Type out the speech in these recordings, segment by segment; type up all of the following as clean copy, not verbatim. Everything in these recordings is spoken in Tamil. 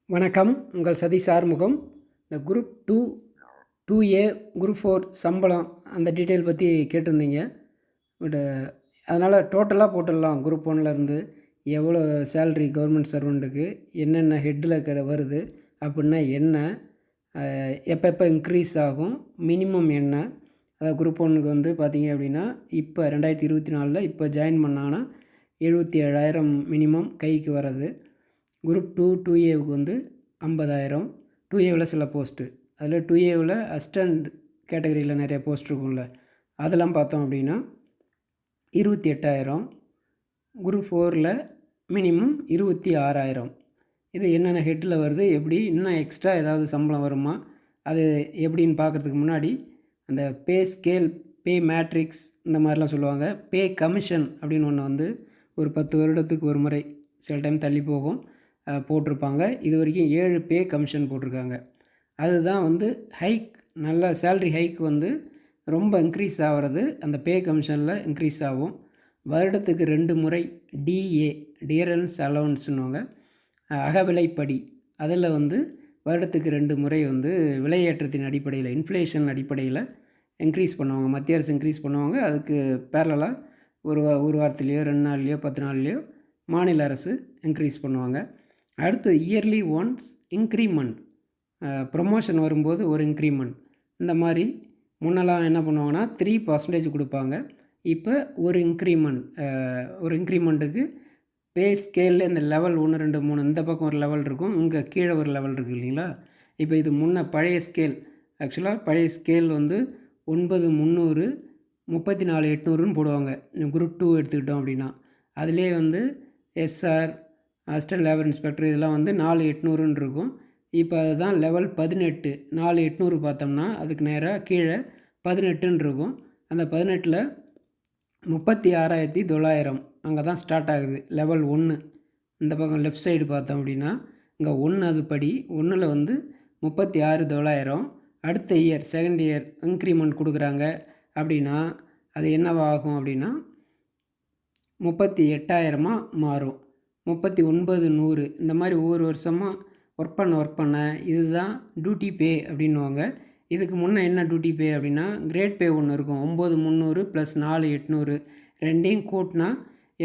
வணக்கம். உங்கள் சதீஷ் ஆறுமுகம். இந்த குரூப் 2, 2A, குரூப் 4 சம்பளம் அந்த டீட்டெயில் பற்றி கேட்டிருந்தீங்க. பட்டு அதனால் டோட்டலாக போட்டுடலாம். குரூப் 1லேருந்து எவ்வளோ சேல்ரி கவர்மெண்ட் சர்வெண்ட்டுக்கு என்னென்ன ஹெட்டில் வருது அப்படின்னா என்ன, எப்போ இன்க்ரீஸ் ஆகும், மினிமம் என்ன. அதாவது குரூப் 1க்கு வந்து பார்த்தீங்க அப்படின்னா இப்போ 2024 இப்போ ஜாயின் பண்ணாங்கன்னா 77,000 மினிமம் கைக்கு வர்றது. குரூப் 2, 2Aவுக்கு வந்து 50,000. 2Aவில் சில போஸ்ட்டு, அதில் 2Aவில் அசிஸ்டண்ட் கேட்டகரியில் நிறைய போஸ்ட் இருக்கும்ல, அதெல்லாம் பார்த்தோம் அப்படின்னா 28,000. குரூப் 4ல் மினிமம் 26,000. இது என்னென்ன ஹெட்டில் வருது, எப்படி இன்னும் எக்ஸ்ட்ரா ஏதாவது சம்பளம் வருமா, அது எப்படின்னு பார்க்குறதுக்கு முன்னாடி அந்த பே ஸ்கேல், பே மேட்ரிக்ஸ் இந்த மாதிரிலாம் சொல்லுவாங்க. பே கமிஷன் அப்படின்னு ஒன்று வந்து ஒரு 10 வருடத்துக்கு ஒரு முறை, சில டைம் தள்ளி போகும், போட்டிருப்பாங்க. இது வரைக்கும் 7 பே கமிஷன் போட்டிருக்காங்க. அதுதான் வந்து ஹைக், நல்ல சேல்ரி ஹைக் வந்து ரொம்ப இன்க்ரீஸ் ஆகிறது அந்த பே கமிஷனில் இன்க்ரீஸ் ஆகும். வருடத்துக்கு 2 முறை டிஏ, டியரன்ஸ் அலவன்ஸ்னுவாங்க, அகவிலைப்படி, அதில் வந்து வருடத்துக்கு 2 முறை வந்து விலையேற்றத்தின் அடிப்படையில், இன்ஃப்ளேஷன் அடிப்படையில் இன்க்ரீஸ் பண்ணுவாங்க. மத்திய அரசு இன்க்ரீஸ் பண்ணுவாங்க. அதுக்கு பேரலாக ஒரு வாரத்துலேயோ 2 நாள்லேயோ 10 நாள்லேயோ மாநில அரசு இன்க்ரீஸ் பண்ணுவாங்க. அடுத்து இயர்லி ஒன்ஸ் இன்க்ரிமெண்ட், ப்ரொமோஷன் வரும்போது ஒரு இன்க்ரிமெண்ட். இந்த மாதிரி முன்னெல்லாம் என்ன பண்ணுவாங்கன்னா 3% கொடுப்பாங்க. இப்போ ஒரு இன்க்ரிமெண்ட்டுக்கு பே ஸ்கேலில் இந்த லெவல் 1, 2, 3 இந்த பக்கம் ஒரு லெவல் இருக்கும், இங்கே கீழே ஒரு லெவல் இருக்குது இல்லைங்களா. இப்போ இது பழைய ஸ்கேல், ஆக்சுவலாக பழைய ஸ்கேல் வந்து 9,300, 34,800ன்னு போடுவாங்க. குரூப் 2 எடுத்துக்கிட்டோம் அப்படின்னா அதிலே வந்து எஸ்ஆர், அசிஸ்டன்ட் லேபர் இன்ஸ்பெக்டர் இதெல்லாம் வந்து 4,800ன்னு இருக்கும். இப்போ அதுதான் லெவல் 18. 4,800 பார்த்தோம்னா அதுக்கு நேராக கீழே 18ன்னு இருக்கும். அந்த 18ல் 36,900 அங்கே தான் ஸ்டார்ட் ஆகுது லெவல் 1. இந்த பக்கம் லெஃப்ட் சைடு பார்த்தோம் அப்படின்னா இங்கே 1 அது படி 1ல் வந்து 36,900. அடுத்த இயர் செகண்ட் இயர் இன்க்ரிமெண்ட் கொடுக்குறாங்க அப்படின்னா அது என்னவாகும் அப்படின்னா 38,000 மாறும். 39,100 இந்த மாதிரி ஒவ்வொரு வருஷமாக ஒர்க் பண்ண இதுதான் டியூட்டி பே அப்படின்வாங்க. இதுக்கு முன்னே என்ன டியூட்டி பே அப்படின்னா கிரேட் பே ஒன்று இருக்கும், 9,300 + 4,800 ரெண்டையும் கூட்டினா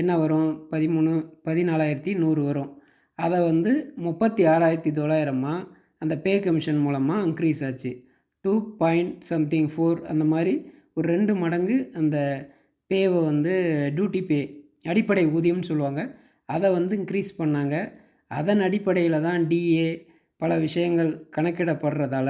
என்ன வரும், 14,100 வரும். அதை வந்து 36,900 அந்த பே கமிஷன் மூலமாக இன்க்ரீஸ் ஆச்சு. 2.something4 அந்த மாதிரி ஒரு 2 மடங்கு அந்த பேவை வந்து டியூட்டி பே, அடிப்படை ஊதியம்னு சொல்லுவாங்க, அதை வந்து இன்க்ரீஸ் பண்ணாங்க. அதன் அடிப்படையில் தான் டிஏ பல விஷயங்கள் கணக்கிடப்படுறதால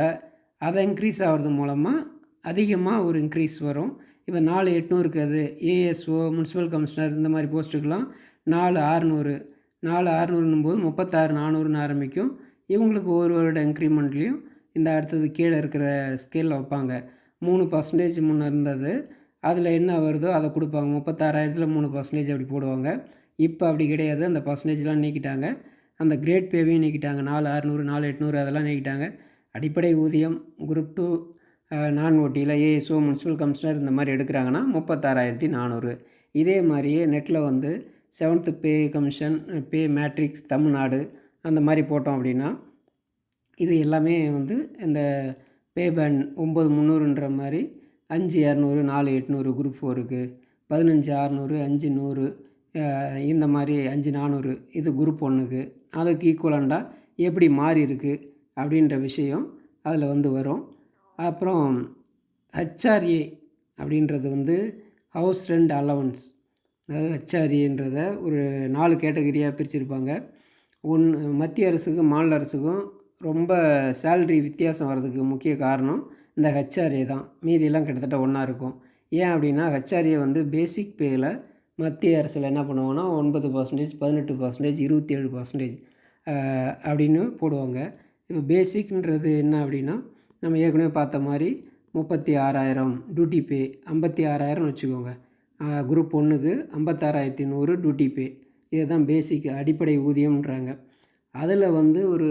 அதை இன்க்ரீஸ் ஆகிறது மூலமாக அதிகமாக ஒரு இன்க்ரீஸ் வரும். இப்போ 4,800க்கு அது ஏஎஸ்ஓ, முனிசிபல் கமிஷனர் இந்த மாதிரி போஸ்ட்டுக்கெலாம் 4,600 போது 36,400ன்னு ஆரம்பிக்கும். இவங்களுக்கு ஒரு வருட இன்க்ரிமெண்ட்லேயும் இந்த அடுத்தது கீழே இருக்கிற ஸ்கேலில் வைப்பாங்க. 3% முன்னே இருந்தது, அதில் என்ன வருதோ அதை கொடுப்பாங்க. 36,000ல் 3% அப்படி போடுவாங்க. இப்போ அப்படி கிடையாது, அந்த பர்சன்டேஜ்லாம் நீக்கிட்டாங்க. அந்த கிரேட் பேவையும் நீக்கிட்டாங்க. 4,600, 4,800 அதெல்லாம் நீக்கிட்டாங்க. அடிப்படை ஊதியம் குரூப் 2 நான் ஓட்டியில் ஏஎஸ்ஓ, முனிசிபல் கமிஷனர் இந்த மாதிரி எடுக்கிறாங்கன்னா 36,400. இதே மாதிரியே நெட்டில் வந்து 7th பே கமிஷன், பே மேட்ரிக்ஸ் தமிழ்நாடு அந்த மாதிரி போட்டோம் அப்படின்னா இது எல்லாமே வந்து இந்த பே பேண்ட் 9,300ன்ற மாதிரி 5,200, 4,800 குரூப் 4க்கு, 15,600, 5,100 இந்த மாதிரி 5,400 இது குரூப் 1க்கு. அதுக்கு ஈக்குவலண்டாக எப்படி மாறி இருக்குது அப்படின்ற விஷயம் அதில் வந்து வரும். அப்புறம் ஹெச்ஆர்ஏ அப்படின்றது வந்து ஹவுஸ் ரெண்ட் அலவன்ஸ். அதாவது ஹெச்ஆர்ஏன்றத ஒரு 4 கேட்டகரியாக பிரிச்சுருப்பாங்க. மத்திய அரசுக்கும் மாநில அரசுக்கும் ரொம்ப சேல்ரி வித்தியாசம் வர்றதுக்கு முக்கிய காரணம் இந்த ஹெச்ஆர்ஏ தான். மீதியெல்லாம் கிட்டத்தட்ட ஒன்றா இருக்கும். ஏன் அப்படின்னா ஹெச்ஆர்ஏ வந்து பேசிக் பேயில் மத்திய அரசில் என்ன பண்ணுவாங்கன்னா 9%, 18%, 27% அப்படின்னு போடுவாங்க. இப்போ பேசிக்ன்றது என்ன அப்படின்னா நம்ம ஏற்கனவே பார்த்த மாதிரி 36,000 டியூட்டி பே, 56,000ன்னு வச்சுக்கோங்க. குரூப் 1க்கு 56,100 டியூட்டி பே, இதுதான் பேசிக் அடிப்படை ஊதியம்ன்றாங்க. அதில் வந்து ஒரு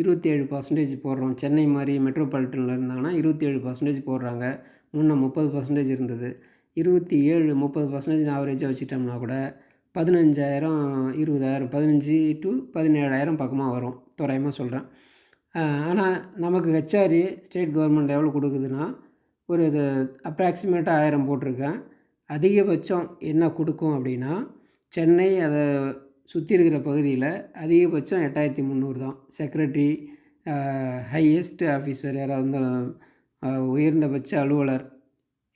27% போடுறோம். சென்னை மாதிரி மெட்ரோபாலிட்டனில் இருந்தாங்கன்னா 27% போடுறாங்க. முன்னே 30% இருந்தது. 27, 30% ஆவரேஜாக வச்சுட்டோம்னா கூட 15,000 20,000 15 to 17,000 பக்கமாக வரும், தோராயமாக சொல்கிறேன். ஆனால் நமக்கு ஹெச்ஆர்ஏ ஸ்டேட் கவர்மெண்ட் எவ்வளோ கொடுக்குதுன்னா ஒரு இது அப்ராக்சிமேட்டாக 1000 போட்டிருக்கேன். அதிகபட்சம் என்ன கொடுக்கும் அப்படின்னா சென்னை அதை சுற்றி இருக்கிற பகுதியில் அதிகபட்சம் 8,300 தான். செக்ரட்டரி, ஹையஸ்ட் ஆஃபீஸர் யாராக இருந்தாலும், உயர்ந்தபட்ச அலுவலர்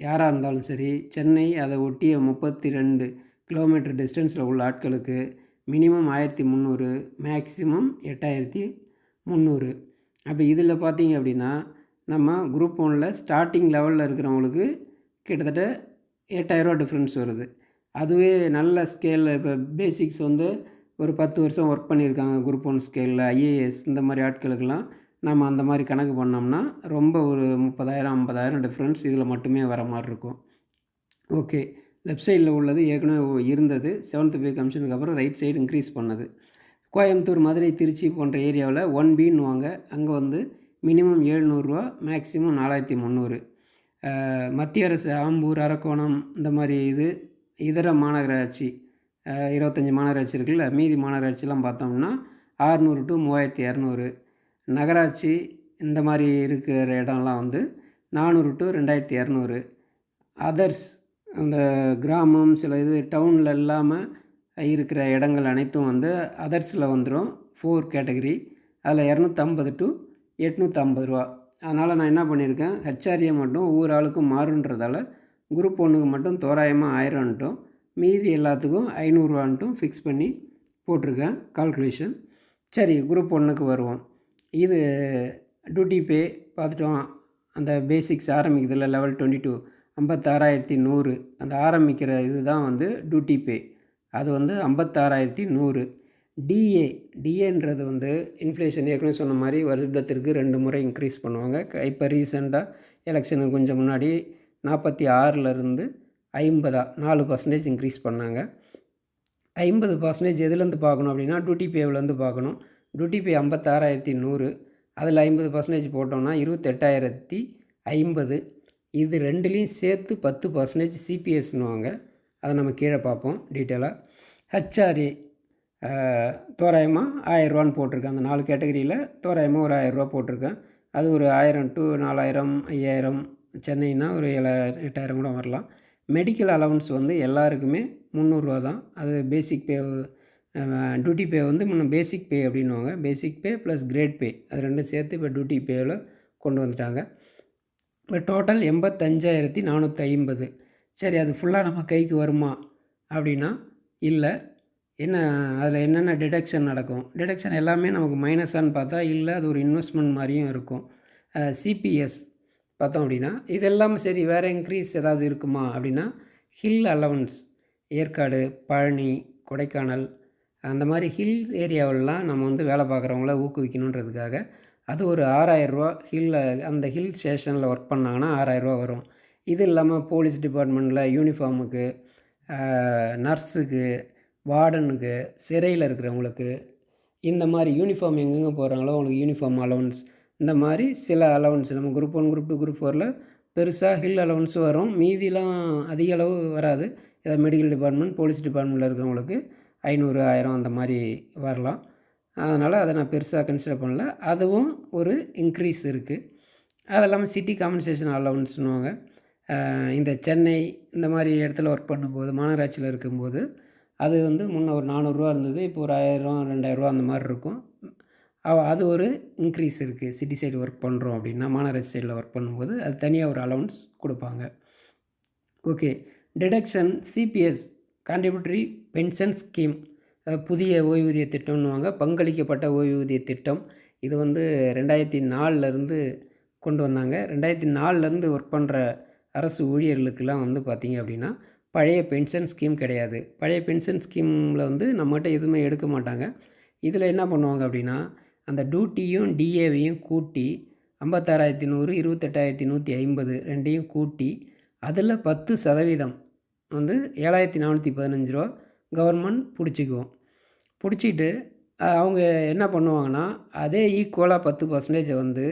யாராக இருந்தாலும் சரி, சென்னை அதை ஒட்டிய 32 கிலோமீட்டர் டிஸ்டன்ஸில் உள்ள ஆட்களுக்கு மினிமம் 1,300, மேக்ஸிமம் 8,300. அப்போ இதில் பார்த்தீங்க அப்படின்னா நம்ம குரூப் 1ல் ஸ்டார்டிங் லெவலில் இருக்கிறவங்களுக்கு கிட்டத்தட்ட 8,000 டிஃப்ரென்ஸ் வருது. அதுவே நல்ல ஸ்கேலில் இப்போ பேசிக்ஸ் வந்து ஒரு 10 வருஷம் ஒர்க் பண்ணியிருக்காங்க குரூப் 1 ஸ்கேலில், ஐஏஎஸ் இந்த மாதிரி ஆட்களுக்கெல்லாம் நம்ம அந்த மாதிரி கணக்கு பண்ணோம்னா ரொம்ப ஒரு 30,000 50,000 டிஃப்ரென்ஸ் இதில் மட்டுமே வர மாதிரி இருக்கும். ஓகே, லெஃப்ட் சைடில் உள்ளது ஏற்கனவே இருந்தது. 7th பே கமிஷனுக்கு அப்புறம் ரைட் சைடு இன்க்ரீஸ் பண்ணது. கோயம்புத்தூர், மதுரை, திருச்சி போன்ற ஏரியாவில் 1Bன்னுவாங்க. அங்கே வந்து மினிமம் 700 மேக்ஸிமம் 4,300. மத்திய அரசு ஆம்பூர், அரக்கோணம் இந்த மாதிரி இதர மாநகராட்சி 25 மாநகராட்சி இருக்குல்ல, மீதி மாநகராட்சிலாம் பார்த்தோம்னா 600 to 3,200. நகராட்சி இந்த மாதிரி இருக்கிற இடம்லாம் வந்து 400 to 2,200. அதர்ஸ் அந்த கிராமம் சில டவுனில் இல்லாமல் இருக்கிற இடங்கள் அனைத்தும் வந்து அதர்ஸில் வந்துடும். 4 கேட்டகரி, அதில் 250 to 850 ரூபா. அதனால் நான் என்ன பண்ணியிருக்கேன், ஹெச்ஆர்ஏ மட்டும் ஒவ்வொரு ஆளுக்கும் மாறுன்றதால குரூப் 1க்கு மட்டும் தோராயமாக 1000ன்ட்டும் மீதி எல்லாத்துக்கும் 500 ஃபிக்ஸ் பண்ணி போட்டிருக்கேன் கால்குலேஷன். சரி, குரூப் 1க்கு வருவோம். இது டியூட்டி பே பார்த்துட்டோம். அந்த பேசிக்ஸ் ஆரம்பிக்கிறதுல லெவல் 22 56,100 அந்த ஆரம்பிக்கிற இதுதான் வந்து டியூட்டி பே. அது வந்து 56,100. டிஏன்றது வந்து இன்ஃப்ளேஷன் ஏற்கனவே சொன்ன மாதிரி வருடத்திற்கு 2 முறை இன்க்ரீஸ் பண்ணுவாங்க. இப்போ ரீசெண்டாக எலெக்ஷனுக்கு கொஞ்சம் முன்னாடி 46லேருந்து 50 4% இன்க்ரீஸ் பண்ணாங்க. 50% எதுலேருந்து பார்க்கணும் அப்படின்னா டியூட்டி பேவிலேருந்து பார்க்கணும். டியூட்டி பே 56,100, அதில் 50% போட்டோம்னா 28,050. இது ரெண்டுலேயும் சேர்த்து 10% சிபிஎஸ்னுவாங்க. அதை நம்ம கீழே பார்ப்போம் டீட்டெயிலாக. ஹெச்ஆர்ஏ தோராயமாக 1,000 போட்டிருக்கேன். அந்த 4 கேட்டகரியில் தோராயமாக ஒரு 1,000 போட்டிருக்கேன். அது ஒரு 1,000 to 4,000 5,000. சென்னைனா ஒரு 7,000 8,000 கூட வரலாம். மெடிக்கல் அலவன்ஸ் வந்து எல்லாருக்குமே 300 தான். அது பேசிக் பே. டியூட்டி பே வந்து முன்ன பேசிக் பே அப்படின்னுவாங்க. பேசிக் பே ப்ளஸ் கிரேட் பே அது ரெண்டும் சேர்த்து இப்போ டியூட்டி பேவில் கொண்டு வந்துட்டாங்க. இப்போ டோட்டல் 85,450. சரி, அது ஃபுல்லாக நம்ம கைக்கு வருமா அப்படின்னா இல்லை. என்ன அதில் என்னென்ன டிடக்ஷன் நடக்கும்? டிடக்ஷன் எல்லாமே நமக்கு மைனஸான்னு பார்த்தா இல்லை, அது ஒரு இன்வெஸ்ட்மெண்ட் மாதிரியும் இருக்கும். சிபிஎஸ் பார்த்தோம் அப்படின்னா இதெல்லாம் சரி. வேறு இன்க்ரீஸ் ஏதாவது இருக்குமா அப்படின்னா ஹில் அலவன்ஸ், ஏற்காடு, பழனி, கொடைக்கானல் அந்த மாதிரி ஹில் ஏரியாவிலலாம் நம்ம வந்து வேலை பார்க்குறவங்கள ஊக்குவிக்கணுன்றதுக்காக அது ஒரு 6,000 ரூபா. அந்த ஹில் ஸ்டேஷனில் ஒர்க் பண்ணாங்கன்னா 6,000 ரூபா வரும். இது இல்லாமல் போலீஸ் டிபார்ட்மெண்ட்டில் யூனிஃபார்முக்கு, நர்ஸுக்கு, வார்டனுக்கு, சிறையில் இருக்கிறவங்களுக்கு இந்த மாதிரி யூனிஃபார்ம் எங்கெங்கே போகிறாங்களோ அவங்களுக்கு யூனிஃபார்ம் அலவன்ஸ், இந்த மாதிரி சில அலவன்ஸ் நம்ம குரூப் 1 குரூப் 2 குரூப் 4ல் பெருசாக ஹில் அலவன்ஸும் வரும். மீதிலாம் அதிக அளவு வராது. ஏதாவது மெடிக்கல் டிபார்ட்மெண்ட், போலீஸ் டிபார்ட்மெண்ட்டில் இருக்கிறவங்களுக்கு 500 1000 அந்த மாதிரி வரலாம். அதனால் அதை நான் பெருசாக கன்சிடர் பண்ணல. அதுவும் ஒரு இன்க்ரீஸ் இருக்குது. அது இல்லாமல் சிட்டி காம்பன்சேஷன் அலவன்ஸ்னுவாங்க. இந்த சென்னை இந்த மாதிரி இடத்துல ஒர்க் பண்ணும்போது, மாநகராட்சியில் இருக்கும்போது அது வந்து முன்ன ஒரு 400 ரூபா இருந்தது. இப்போ ஒரு 1,000 2,000 அந்த மாதிரி இருக்கும். அது ஒரு இன்க்ரீஸ் இருக்குது. சிட்டி சைடு ஒர்க் பண்ணுறோம் அப்படின்னா, மாநகராட்சி சைடில் ஒர்க் பண்ணும்போது அது தனியாக ஒரு அலவன்ஸ் கொடுப்பாங்க. Okay, deduction CPS contributory pension scheme, புதிய ஓய்வூதிய திட்டம்னுவாங்க. பங்களிக்கப்பட்ட ஓய்வூதிய திட்டம். இது வந்து 2004லேருந்து கொண்டு வந்தாங்க. 2004லேருந்து ஒர்க் பண்ணுற அரசு ஊழியர்களுக்கெல்லாம் வந்து பார்த்திங்க அப்படின்னா பழைய பென்ஷன் ஸ்கீம் கிடையாது. பழைய பென்ஷன் ஸ்கீமில் வந்து நம்மகிட்ட எதுவுமே எடுக்க மாட்டாங்க. இதில் என்ன பண்ணுவாங்க அப்படின்னா அந்த டியூட்டியும் டிஏவையும் கூட்டி 56,100 28,150 ரெண்டையும் கூட்டி அதில் 10% வந்து 7,415 ரூபா கவர்மெண்ட் பிடிச்சிக்குவோம். பிடிச்சிட்டு அவங்க என்ன பண்ணுவாங்கன்னா அதே ஈக்குவலாக 10% வந்து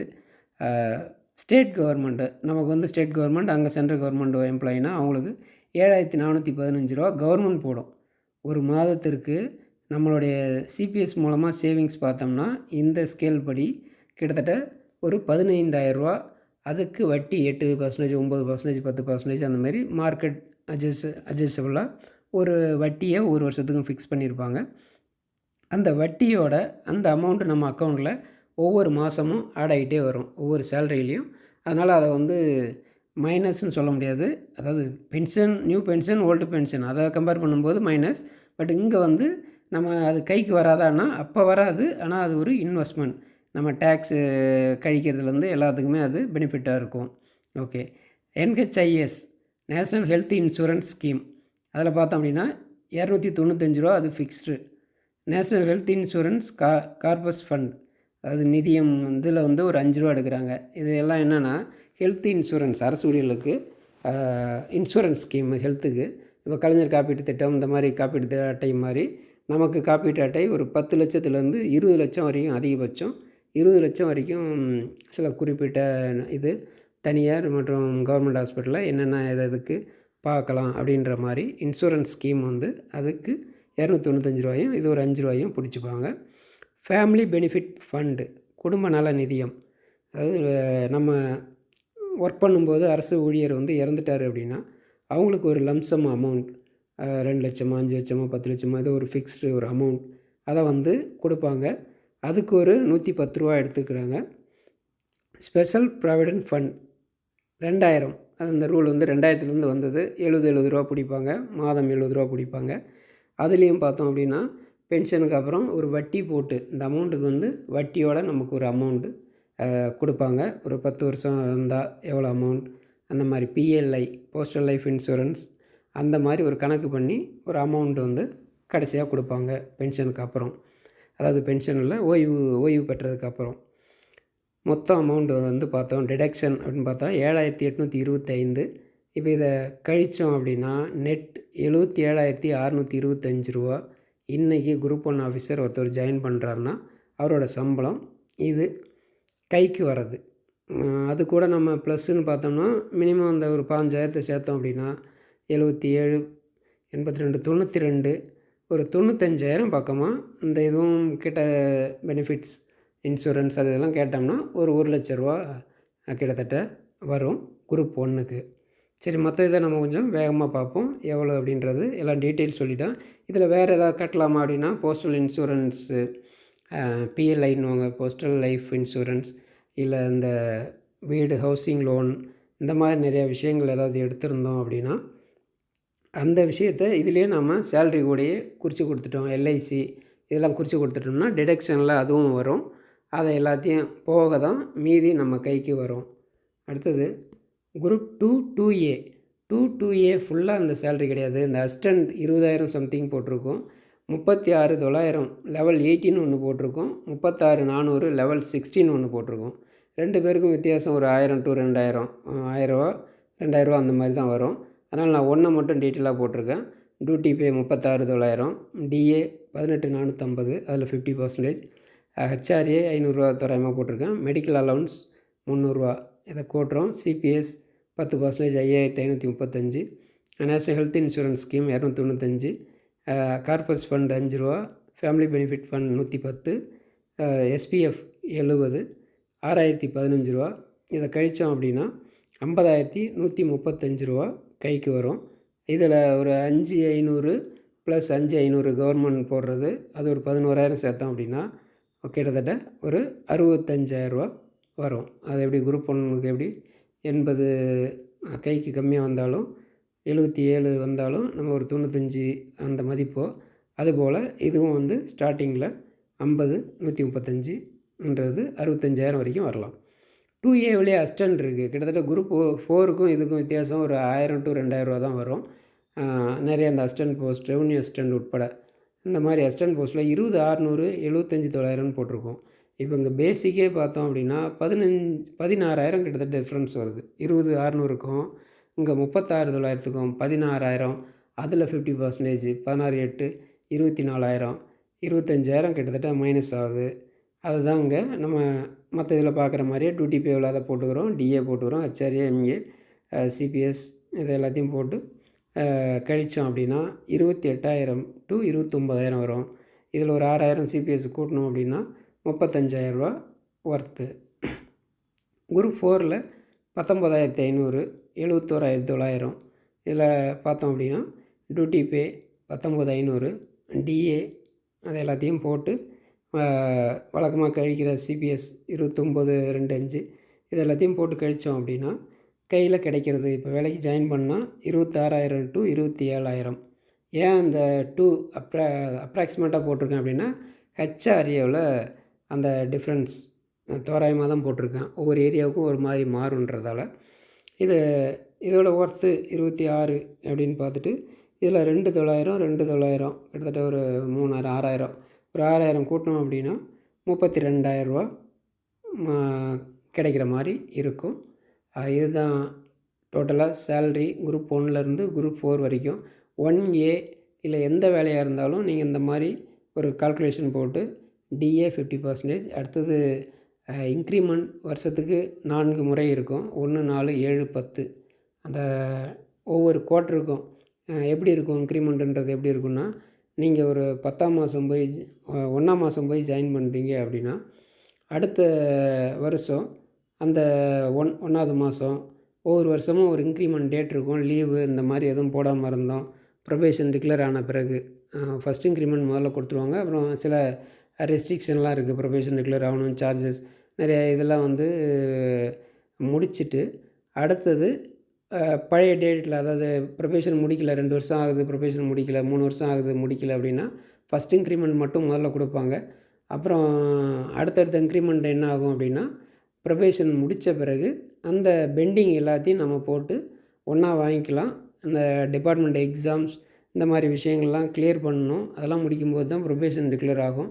ஸ்டேட் கவர்மெண்ட்டு, நமக்கு வந்து ஸ்டேட் கவர்மெண்ட், அங்கே சென்ட்ரல் கவர்மெண்ட் எம்ப்ளாயினா அவங்களுக்கு 7,415 ரூபா கவர்மெண்ட் போடும். ஒரு மாதத்திற்கு நம்மளுடைய சிபிஎஸ் மூலமாக சேவிங்ஸ் பார்த்தோம்னா இந்த ஸ்கேல் படி கிட்டத்தட்ட ஒரு 15,000 அதுக்கு வட்டி 8%, 9%, 10% அந்த மாதிரி மார்க்கெட் அட்ஜஸ்டபுளாக ஒரு வட்டியை ஒரு வருஷத்துக்கும் ஃபிக்ஸ் பண்ணியிருப்பாங்க. அந்த வட்டியோட அந்த அமௌண்ட்டு நம்ம அக்கௌண்ட்டில் ஒவ்வொரு மாதமும் ஆட் ஆகிட்டே வரும், ஒவ்வொரு சேலரிலையும். அதனால் அதை மைனஸ்ன்னு சொல்ல முடியாது. அதாவது pension, new pension, old pension அதை கம்பேர் பண்ணும்போது மைனஸ். பட் இங்கே நம்ம அது கைக்கு வராதான்னா அப்போ வராது. ஆனால் அது ஒரு இன்வெஸ்ட்மெண்ட். நம்ம டேக்ஸு கழிக்கிறதுலேருந்து எல்லாத்துக்குமே அது பெனிஃபிட்டாக இருக்கும். Okay. NHIS national health insurance scheme அதில் பார்த்தோம் அப்படின்னா ரூ. 295 அது fixed. National health insurance corpus fund அதாவது நிதியம் இதில் ஒரு ரூ. 5 எடுக்கிறாங்க. இது எல்லாம் என்னென்னா ஹெல்த் இன்சூரன்ஸ், அரசு ஊழியர்களுக்கு இன்சூரன்ஸ் ஸ்கீமு ஹெல்த்துக்கு. இப்போ கலைஞர் காப்பீட்டு திட்டம் இந்த மாதிரி காப்பீட்டு அட்டை மாதிரி நமக்கு காப்பீட்டு அட்டை ஒரு 10 லட்சத்துலேருந்து 20 லட்சம் வரைக்கும், அதிகபட்சம் 20 லட்சம் வரைக்கும் சில குறிப்பிட்ட இது தனியார் மற்றும் கவர்மெண்ட் ஹாஸ்பிட்டலில் என்னென்ன எதுக்கு பார்க்கலாம் அப்படின்ற மாதிரி இன்சூரன்ஸ் ஸ்கீம் அதுக்கு ரூ. 295 இது ஒரு ரூ. 5 பிடிச்சிப்பாங்க. ஃபேமிலி பெனிஃபிட் ஃபண்டு குடும்ப நல நிதியம், அதாவது நம்ம ஒர்க் பண்ணும்போது அரசு ஊழியர் இறந்துட்டார் அப்படின்னா அவங்களுக்கு ஒரு லம்சம் அமௌண்ட் 2 லட்சமோ 5 லட்சமோ 10 லட்சமோ ஏதோ ஒரு ஃபிக்ஸ்டு ஒரு அமௌண்ட் அதை கொடுப்பாங்க. அதுக்கு ஒரு ரூ. 110 எடுத்துக்கிறாங்க. ஸ்பெஷல் ப்ராவிடென்ட் ஃபண்ட் 2000 அது அந்த ரூல் 2000 வந்தது. 70 ரூபா பிடிப்பாங்க, மாதம் 70 ரூபா பிடிப்பாங்க. அதுலேயும் பார்த்தோம் அப்படின்னா பென்ஷனுக்கு அப்புறம் ஒரு வட்டி போட்டு இந்த அமௌண்ட்டுக்கு வட்டியோட நமக்கு ஒரு அமௌண்ட்டு கொடுப்பாங்க. ஒரு 10 வருஷம் இருந்தால் எவ்வளோ அமௌண்ட் அந்த மாதிரி PLI போஸ்டல் லைஃப் இன்சூரன்ஸ் அந்த மாதிரி ஒரு கணக்கு பண்ணி ஒரு அமௌண்ட்டு கடைசியாக கொடுப்பாங்க பென்ஷனுக்கு அப்புறம். அதாவது பென்ஷனில் ஓய்வு பெற்றதுக்கப்புறம் மொத்தம் அமௌண்ட்டு பார்த்தோம் டிடக்ஷன் அப்படின்னு பார்த்தா 7,825. இப்போ இதை கழித்தோம் அப்படின்னா நெட் 77,625 ரூபா. இன்றைக்கி குரூப் 1 ஆஃபீஸர் ஒருத்தர் ஜாயின் பண்ணுறாருன்னா அவரோட சம்பளம் இது கைக்கு வர்றது. அது கூட நம்ம ப்ளஸ்ன்னு பார்த்தோம்னா மினிமம் அந்த ஒரு 15,000 சேர்த்தோம் அப்படின்னா 77, 82, 92 ஒரு 95,000 பக்கமாக இந்த இதுவும் கிட்ட பெனிஃபிட்ஸ் இன்சூரன்ஸ் அது இதெல்லாம் கேட்டோம்னா ஒரு 1,00,000 ரூபா கிட்டத்தட்ட வரும் குரூப் 1க்கு. சரி, மற்ற இதை நம்ம கொஞ்சம் வேகமாக பார்ப்போம் எவ்வளோ அப்படின்றது எல்லாம் டீட்டெயில் சொல்லிட்டேன். இதில் வேறு எதாவது கட்டலாமா அப்படின்னா போஸ்டல் இன்சூரன்ஸு, PLIன்னுவாங்க போஸ்டல் லைஃப் இன்சூரன்ஸ், இல்லை இந்த வீடு ஹவுசிங் லோன் இந்த மாதிரி நிறையா விஷயங்கள் ஏதாவது எடுத்திருந்தோம் அப்படின்னா அந்த விஷயத்தை இதிலே நம்ம சேல்ரி கூடயே குறித்து கொடுத்துட்டோம். LIC இதெல்லாம் குறித்து கொடுத்துட்டோம்னா டிடக்ஷனில் அதுவும் வரும். அதை எல்லாத்தையும் போக தான் மீதி நம்ம கைக்கு வரும். அடுத்தது குரூப் 2A 2A ஃபுல்லாக அந்த சேல்ரி கிடையாது. இந்த அசிஸ்டண்ட் 20,000 சம்திங் போட்டிருக்கோம். 36,900 லெவல் 18 ஒன்று போட்டிருக்கோம். 36,400 லெவல் 16 ஒன்று போட்டிருக்கோம். 2 பேருக்கும் வித்தியாசம் ஒரு 1000 to 2,000, 1000 2,000 அந்த மாதிரி தான் வரும். அதனால் நான் ஒன்றை மட்டும் டீட்டெயிலாக போட்டிருக்கேன். டியூட்டி பே 36,900, DA 18,450 அதில் 50%, HRA 500 தோராயமாக போட்டிருக்கேன். மெடிக்கல் அலவுன்ஸ் 300 இதை கூட்டுறோம். CPS 10%, 5,535. National health insurance scheme 295, corpus fund 5 ரூபா, ஃபேமிலி பெனிஃபிட் ஃபண்ட் 110, SPF 70, 6,015 ரூபா. இதை கழித்தோம் அப்படின்னா 50,135 ரூபா கைக்கு வரும். இதில் ஒரு 5,500 ப்ளஸ் 5,500 கவர்மெண்ட் போடுறது அது ஒரு 11,000 சேர்த்தோம் அப்படின்னா கிட்டத்தட்ட ஒரு 65,000 ரூபா வரும். அது எப்படி குரூப் 1க்கு எப்படி 80 கைக்கு கம்மியாக வந்தாலும் 77 வந்தாலும் நம்ம ஒரு 95 அந்த மதிப்போ அதுபோல் இதுவும் ஸ்டார்டிங்கில் 50, 135ன்றது 65,000 வரைக்கும் வரலாம். 2Aவிலே அசிஸ்டண்ட் இருக்குது. கிட்டத்தட்ட குரூப் 4க்கும் இதுக்கும் வித்தியாசம் ஒரு 1000 to 2,000 ரூபா தான் வரும். நிறைய அந்த அசிஸ்டண்ட் போஸ்ட், ரெவன்யூ அசிஸ்டண்ட் உட்பட இந்த மாதிரி அசிஸ்டண்ட் போஸ்ட்டில் 20,600, 75,900 போட்டிருக்கோம். இப்போ இங்கே பேசிக்கே பார்த்தோம் அப்படின்னா 16,000 கிட்டத்தட்ட டிஃப்ரென்ஸ் வருது. 20,600க்கும் இங்கே 36,900க்கும் 16,000, அதில் 50%, 16,800, 24,000, 25,000 கிட்டத்தட்ட மைனஸ் ஆகுது. அதுதான் இங்கே நம்ம மற்ற இதில் பார்க்குற மாதிரியே டியூட்டி பேவில் அதை போட்டுக்கிறோம், DA போட்டுக்கிறோம், HRA, MA, CPS இது எல்லாத்தையும் போட்டு கழித்தோம் அப்படின்னா 28,000 டு 29,000 வரும். இதில் ஒரு 6,000 சிபிஎஸ் கூட்டணும் அப்படின்னா 35,000 ஒர்த்து. குரூப் 4ல் 19,500, 71,900. இதில் பார்த்தோம் அப்படின்னா டியூட்டி பே 19,500, டிஏ அது எல்லாத்தையும் போட்டு வழக்கமாக கழிக்கிற சிபிஎஸ் 29,225 இது எல்லாத்தையும் போட்டு கழித்தோம் அப்படின்னா கையில் கிடைக்கிறது இப்போ வேலைக்கு ஜாயின் பண்ணால் 26,000 டு 27,000. ஏன் அந்த அப்ராக்சிமேட்டாக போட்டிருக்கேன் அப்படின்னா ஹெச்ஆர்ஏவில் அந்த டிஃப்ரென்ஸ் தோராயமாக தான் போட்டிருக்கேன். ஒவ்வொரு ஏரியாவுக்கும் ஒரு மாதிரி மாறுன்றதால இதோட ஒர்த்து 26 அப்படின்னு பார்த்துட்டு இதில் 2,900 2,900 கிட்டத்தட்ட ஒரு 3,000 6,000 ஒரு 6,000 கூட்டணும் அப்படின்னா 32,000 கிடைக்கிற மாதிரி இருக்கும். இதுதான் டோட்டலாக சேல்ரி குரூப் 1லேருந்து குரூப் 4 வரைக்கும். 1A இல்லை எந்த வேலையாக இருந்தாலும் நீங்கள் இந்த மாதிரி ஒரு கால்குலேஷன் போட்டு டிஏ 50%, அடுத்தது இன்க்ரிமெண்ட் வருஷத்துக்கு 4 முறை இருக்கும். 1, 4, 7, 10. அந்த ஒவ்வொரு குவார்ட்டருக்கும் எப்படி இருக்கும் இன்க்ரிமெண்ட்டுன்றது எப்படி இருக்குன்னா, நீங்கள் ஒரு 10ஆம் மாதம் போய் 1ஆம் மாதம் போய் ஜாயின் பண்ணுறீங்க அப்படின்னா அடுத்த வருஷம் அந்த 1ஆவது மாதம் ஒவ்வொரு வருஷமும் ஒரு இன்க்ரிமெண்ட் டேட் இருக்கும். லீவு இந்த மாதிரி எதுவும் போடாமல் இருந்தோம் ப்ரொபேஷன் டிக்ளேர் ஆன பிறகு ஃபஸ்ட் இன்க்ரிமெண்ட் முதல்ல கொடுத்துருவாங்க. அப்புறம் சில ரெஸ்ட்ரிக்ஷன்லாம் இருக்குது. ப்ரொபேஷன் டிக்ளேர் ஆகணும், சார்ஜஸ் நிறைய இதெல்லாம் முடிச்சுட்டு அடுத்தது பழைய டேட்டில், அதாவது ப்ரொபேஷன் முடிக்கல 2 வருஷம் ஆகுது, ப்ரொபேஷன் முடிக்கல 3 வருஷம் ஆகுது முடிக்கல அப்படின்னா ஃபஸ்ட் இன்க்ரிமெண்ட் மட்டும் முதல்ல கொடுப்பாங்க. அப்புறம் அடுத்தடுத்த இன்க்ரிமெண்ட் என்ன ஆகும் அப்படின்னா ப்ரொபேஷன் முடித்த பிறகு அந்த பெண்டிங் எல்லாத்தையும் நம்ம போட்டு ஒன்றா வாங்கிக்கலாம். அந்த டிபார்ட்மெண்ட் எக்ஸாம்ஸ் இந்த மாதிரி விஷயங்கள்லாம் கிளியர் பண்ணணும். அதெல்லாம் முடிக்கும்போது தான் ப்ரொபேஷன் டிக்ளேர் ஆகும்.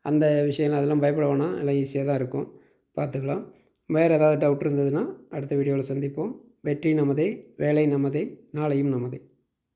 அந்த விஷயம்லாம் அதெல்லாம் பயப்பட வேணாம், எல்லாம் ஈஸியாக தான் இருக்கும், பார்த்துக்கலாம். வேறு ஏதாவது டவுட் இருந்ததுன்னா அடுத்த வீடியோவில் சந்திப்போம். வெற்றி நமதே, வேலை நமதே, நாளையும் நமதே.